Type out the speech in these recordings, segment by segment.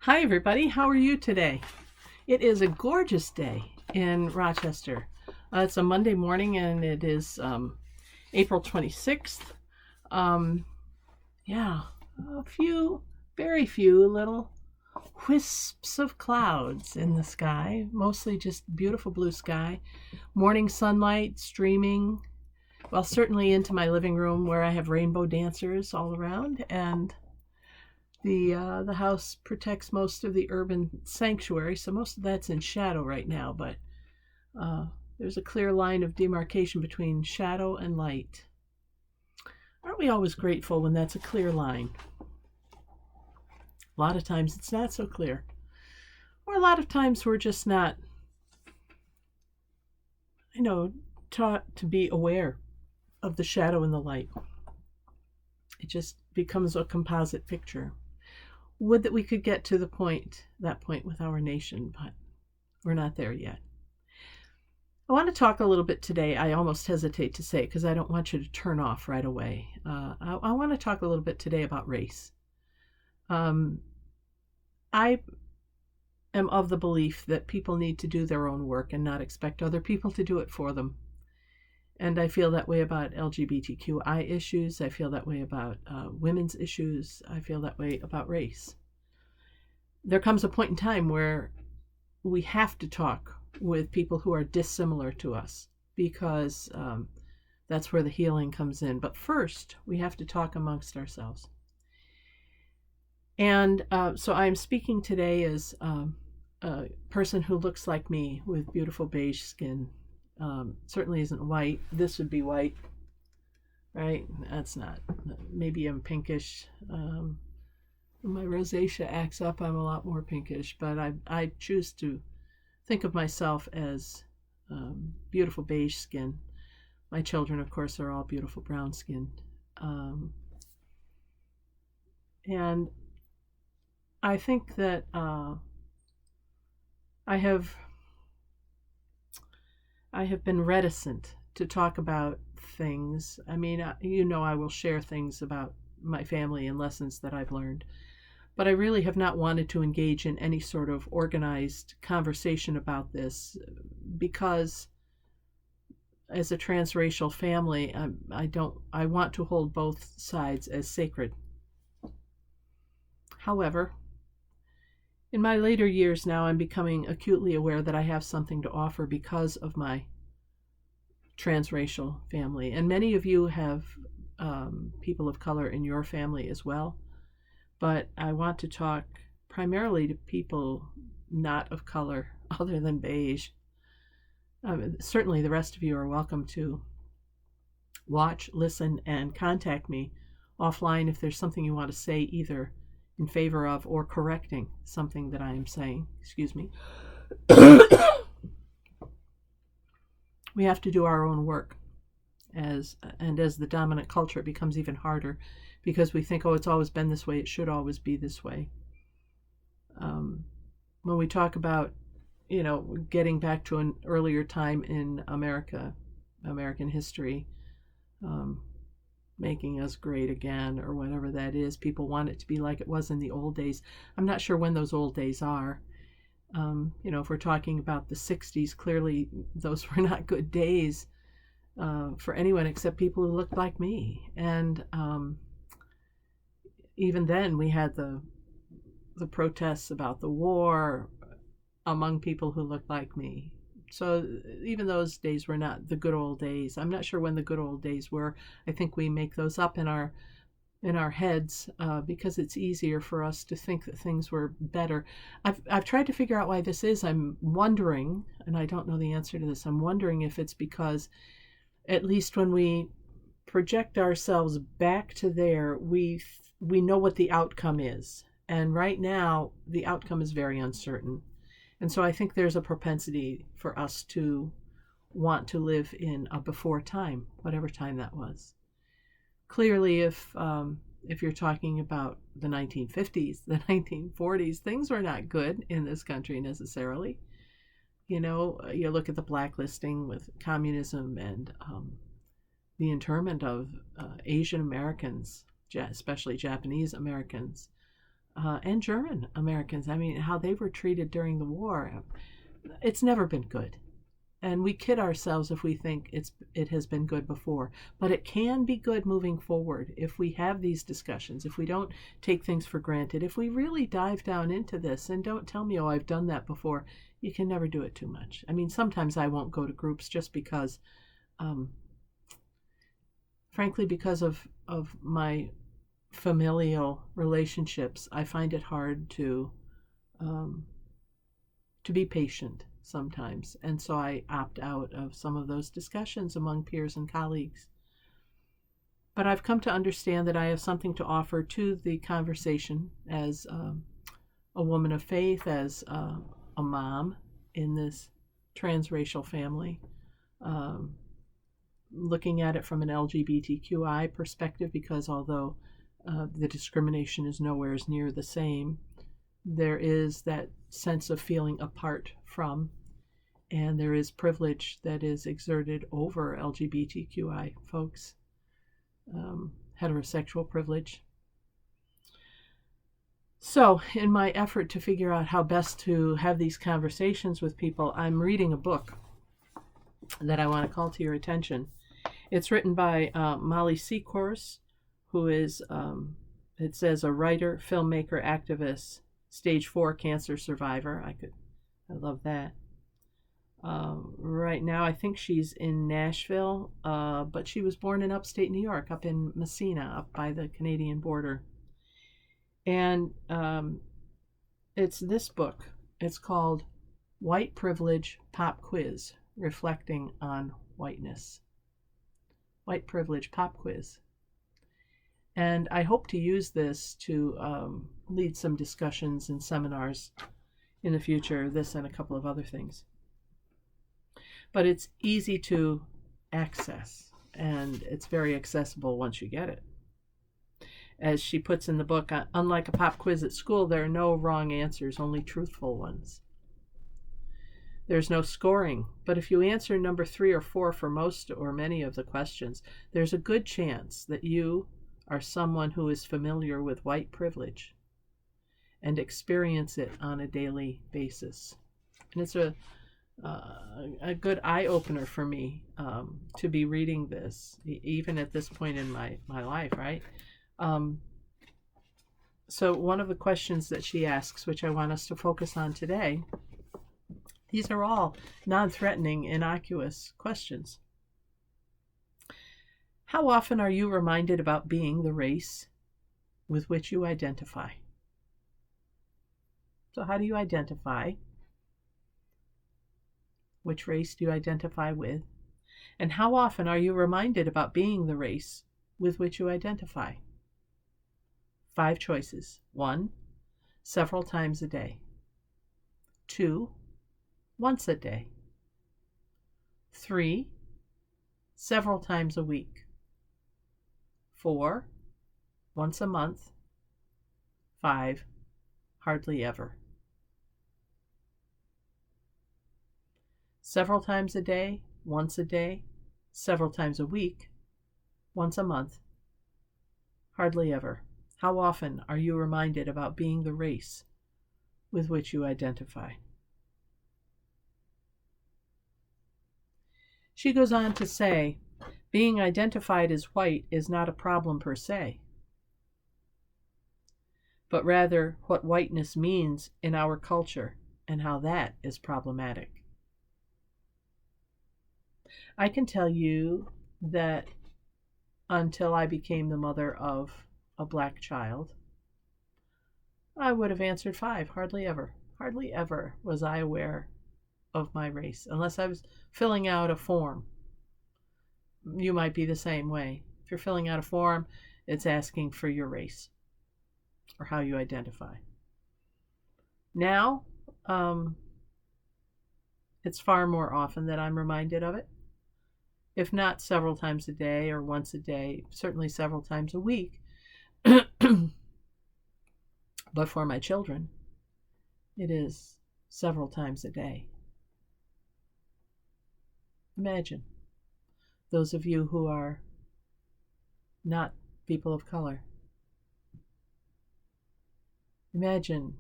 Hi, everybody. How are you today? It is a gorgeous day in Rochester. It's a Monday morning and it is April 26th. Um, yeah, very few little wisps of clouds in the sky, mostly just beautiful blue sky. Morning sunlight streaming, well, certainly into my living room where I have rainbow dancers all around, and the house protects most of the urban sanctuary, so most of that's in shadow right now, but uh, there's a clear line of demarcation between shadow and light. Aren't we always grateful when that's a clear line? A lot of times it's not so clear. Or a lot of times we're just not, taught to be aware of the shadow and the light. It just becomes a composite picture. Would that we could get to that point with our nation, but we're not there yet. I want to talk a little bit today. I almost hesitate to say it because I don't want you to turn off right away. I want to talk a little bit today about race. I am of the belief that people need to do their own work and not expect other people to do it for them. And I feel that way about LGBTQI issues. I feel that way about women's issues. I feel that way about race. There comes a point in time where we have to talk with people who are dissimilar to us because that's where the healing comes in. But first, we have to talk amongst ourselves. And so I'm speaking today as a person who looks like me with beautiful beige skin. Certainly isn't white. This would be white, right? That's not. Maybe I'm pinkish. When my rosacea acts up, I'm a lot more pinkish, but I choose to think of myself as beautiful beige skin. My children, of course, are all beautiful brown skinned. And I think that I have been reticent to talk about things. I mean, I will share things about my family and lessons that I've learned. But I really have not wanted to engage in any sort of organized conversation about this because as a transracial family, I want to hold both sides as sacred. However, in my later years now, I'm becoming acutely aware that I have something to offer because of my transracial family. And many of you have people of color in your family as well. But I want to talk primarily to people not of color other than beige. Certainly the rest of you are welcome to watch, listen, and contact me offline if there's something you want to say either in favor of or correcting something that I am saying. Excuse me. We have to do our own work. As the dominant culture, it becomes even harder because we think, oh, it's always been this way, it should always be this way. When we talk about, getting back to an earlier time in American history, making us great again, or whatever that is, people want it to be like it was in the old days. I'm not sure when those old days are. If we're talking about the 60s, clearly those were not good days for anyone except people who looked like me. And even then, we had the protests about the war among people who looked like me. So even those days were not the good old days. I'm not sure when the good old days were. I think we make those up in our heads because it's easier for us to think that things were better. I've tried to figure out why this is. I'm wondering, and I don't know the answer to this, I'm wondering if it's because at least when we project ourselves back to there, we know what the outcome is. And right now, the outcome is very uncertain. And so I think there's a propensity for us to want to live in a before time, whatever time that was. Clearly, if you're talking about the 1950s, the 1940s, things were not good in this country necessarily. You look at the blacklisting with communism and the internment of Asian Americans, especially Japanese Americans, and German Americans. I mean, how they were treated during the war. It's never been good. And we kid ourselves if we think it has been good before. But it can be good moving forward if we have these discussions, if we don't take things for granted, if we really dive down into this. And don't tell me, oh, I've done that before. You can never do it too much. I mean, sometimes I won't go to groups just because, frankly, because of my familial relationships. I find it hard to be patient sometimes, and so I opt out of some of those discussions among peers and colleagues. But I've come to understand that I have something to offer to the conversation as a woman of faith, as a mom in this transracial family, looking at it from an LGBTQI perspective, because although the discrimination is nowhere near the same, there is that sense of feeling apart from, and there is privilege that is exerted over LGBTQI folks, heterosexual privilege. So, in my effort to figure out how best to have these conversations with people, I'm reading a book that I want to call to your attention. It's written by Molly Secourse, who is, it says, a writer, filmmaker, activist, stage 4 cancer survivor. I love that. Right now, I think she's in Nashville, but she was born in upstate New York, up in Messina, up by the Canadian border. And it's this book. It's called White Privilege Pop Quiz, Reflecting on Whiteness. White Privilege Pop Quiz. And I hope to use this to lead some discussions and seminars in the future, this and a couple of other things. But it's easy to access, and it's very accessible once you get it. As she puts in the book, unlike a pop quiz at school, there are no wrong answers, only truthful ones. There's no scoring, but if you answer number 3 or 4 for most or many of the questions, there's a good chance that you are someone who is familiar with white privilege and experience it on a daily basis. And it's a good eye-opener for me to be reading this, even at this point in my life, right? So one of the questions that she asks, which I want us to focus on today, these are all non-threatening, innocuous questions. How often are you reminded about being the race with which you identify? So how do you identify? Which race do you identify with? And how often are you reminded about being the race with which you identify? 5 choices. 1, several times a day. 2, once a day. 3, several times a week. 4, once a month. 5, hardly ever. Several times a day, once a day, several times a week, once a month, hardly ever. How often are you reminded about being the race with which you identify? She goes on to say, being identified as white is not a problem per se, but rather what whiteness means in our culture and how that is problematic. I can tell you that until I became the mother of a black child, I would have answered 5, hardly ever. Hardly ever was I aware of my race, unless I was filling out a form. You might be the same way. If you're filling out a form, it's asking for your race or how you identify. Now, it's far more often that I'm reminded of it. If not several times a day or once a day, certainly several times a week. But for my children, it is several times a day. Imagine those of you who are not people of color. Imagine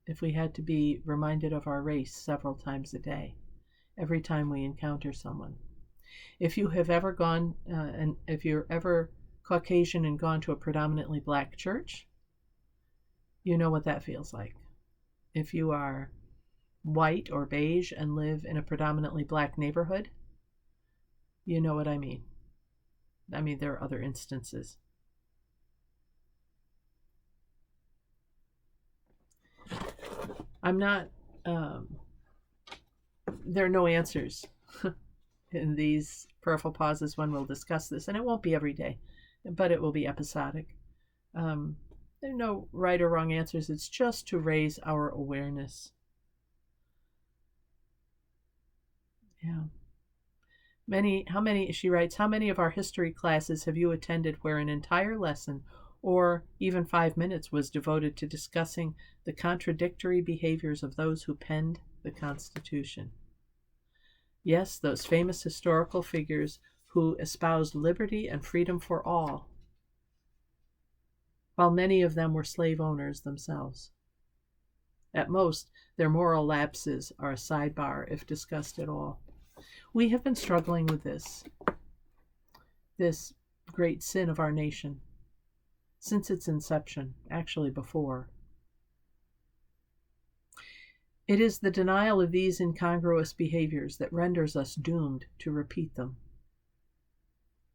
if we had to be reminded of our race several times a day, every time we encounter someone. If you have ever gone, and if you're ever Caucasian and gone to a predominantly black church, you know what that feels like. If you are white or beige and live in a predominantly black neighborhood, you know what I mean. I mean, there are other instances. I'm not, there are no answers in these prayerful pauses when we'll discuss this, and it won't be every day, but it will be episodic. There are no right or wrong answers. It's just to raise our awareness. Yeah. She writes, how many of our history classes have you attended where an entire lesson or even 5 minutes was devoted to discussing the contradictory behaviors of those who penned the Constitution? Yes, those famous historical figures who espoused liberty and freedom for all, while many of them were slave owners themselves. At most, their moral lapses are a sidebar if discussed at all. We have been struggling with this great sin of our nation, since its inception, actually before. It is the denial of these incongruous behaviors that renders us doomed to repeat them.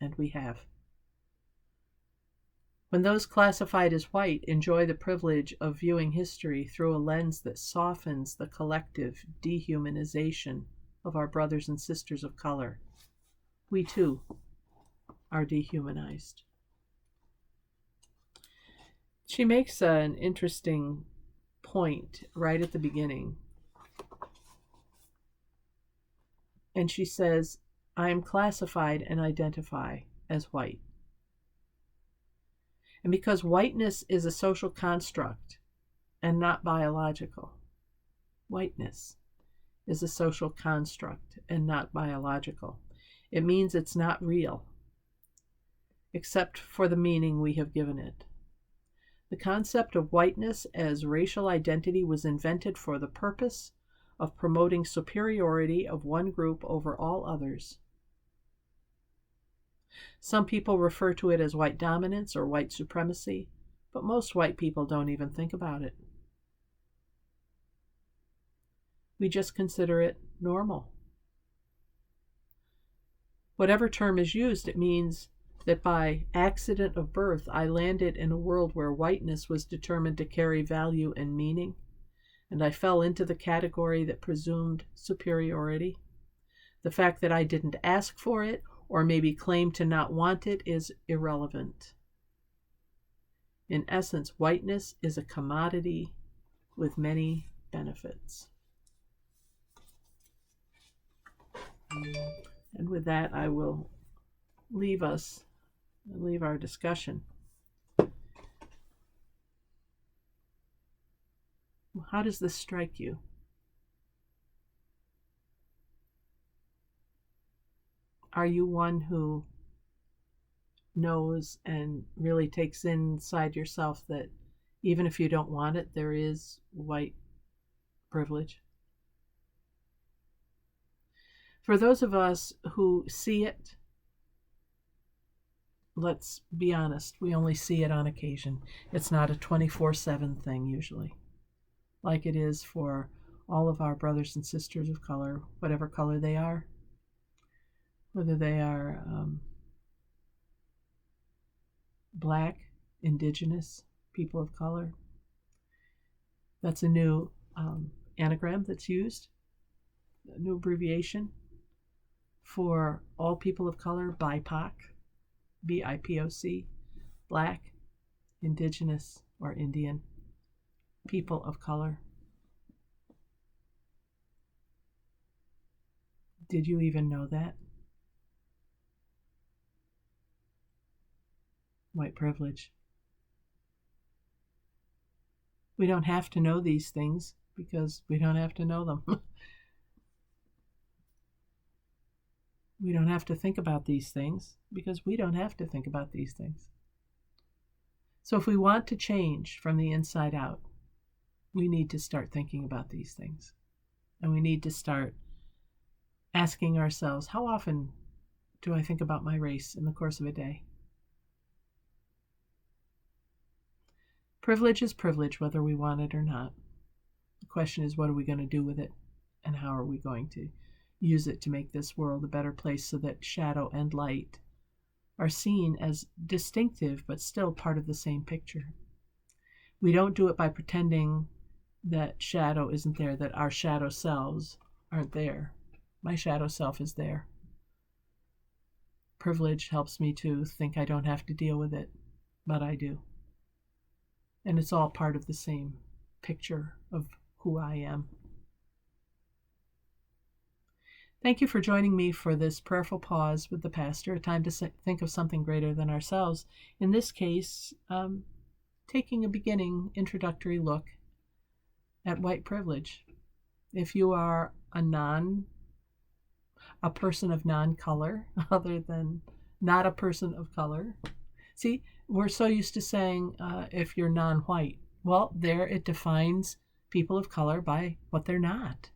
And we have. When those classified as white enjoy the privilege of viewing history through a lens that softens the collective dehumanization of our brothers and sisters of color, we too are dehumanized. She makes an interesting point right at the beginning. And she says, I am classified and identify as white. And because whiteness is a social construct and not biological, whiteness is a social construct and not biological. It means it's not real, except for the meaning we have given it. The concept of whiteness as racial identity was invented for the purpose of promoting superiority of one group over all others. Some people refer to it as white dominance or white supremacy, but most white people don't even think about it. We just consider it normal. Whatever term is used, it means that by accident of birth, I landed in a world where whiteness was determined to carry value and meaning, and I fell into the category that presumed superiority. The fact that I didn't ask for it or maybe claim to not want it is irrelevant. In essence, whiteness is a commodity with many benefits. And with that, I will leave our discussion. How does this strike you? Are you one who knows and really takes inside yourself that even if you don't want it, there is white privilege? For those of us who see it, let's be honest, we only see it on occasion. It's not a 24/7 thing usually, like it is for all of our brothers and sisters of color, whatever color they are, whether they are Black, Indigenous, people of color. That's a new anagram that's used, a new abbreviation for all people of color, BIPOC, BIPOC, Black, Indigenous, or Indian, people of color. Did you even know that? White privilege. We don't have to know these things because we don't have to know them. We don't have to think about these things because we don't have to think about these things. So if we want to change from the inside out, we need to start thinking about these things. And we need to start asking ourselves, how often do I think about my race in the course of a day? Privilege is privilege, whether we want it or not. The question is, what are we going to do with it? And how are we going to use it to make this world a better place so that shadow and light are seen as distinctive but still part of the same picture? We don't do it by pretending that shadow isn't there, that our shadow selves aren't there. My shadow self is there. Privilege helps me to think I don't have to deal with it, but I do. And it's all part of the same picture of who I am. Thank you for joining me for this prayerful pause with the pastor, a time to think of something greater than ourselves. In this case, taking a beginning introductory look at white privilege. If you are a person of non-color, other than not a person of color. See, we're so used to saying if you're non-white. Well, there it defines people of color by what they're not.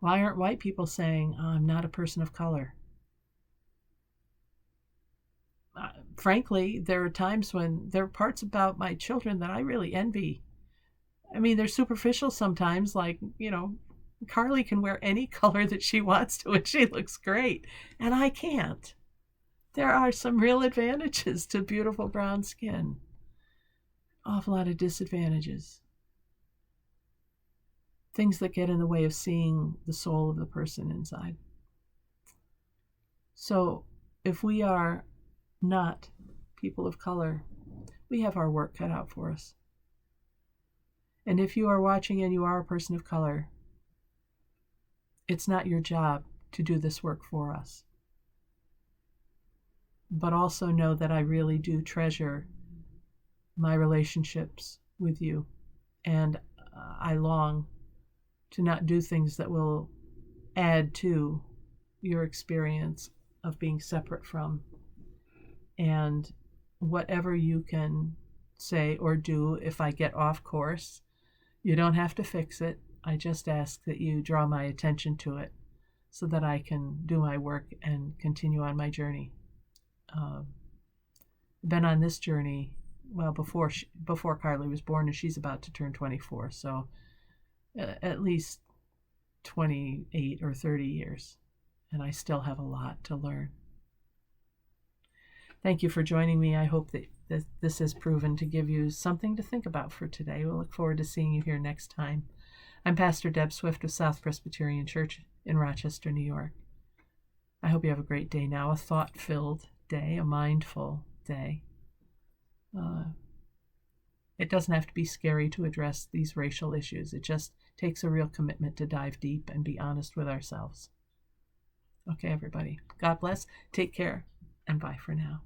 Why aren't white people saying, I'm not a person of color? Frankly, there are times when there are parts about my children that I really envy. I mean, they're superficial sometimes, like, Carly can wear any color that she wants to and she looks great, and I can't. There are some real advantages to beautiful brown skin. Awful lot of disadvantages. Things that get in the way of seeing the soul of the person inside. So if we are not people of color, we have our work cut out for us. And if you are watching and you are a person of color, it's not your job to do this work for us. But also know that I really do treasure my relationships with you, and I long to not do things that will add to your experience of being separate from. And whatever you can say or do, if I get off course, you don't have to fix it. I just ask that you draw my attention to it so that I can do my work and continue on my journey. Been on this journey, well, before Carly was born, and she's about to turn 24, so at least 28 or 30 years, and I still have a lot to learn. Thank you for joining me. I hope that this has proven to give you something to think about for today. We'll look forward to seeing you here next time. I'm Pastor Deb Swift of South Presbyterian Church in Rochester, New York. I hope you have a great day now, a thought-filled day, a mindful day. It doesn't have to be scary to address these racial issues. It just takes a real commitment to dive deep and be honest with ourselves. Okay, everybody. God bless. Take care, and bye for now.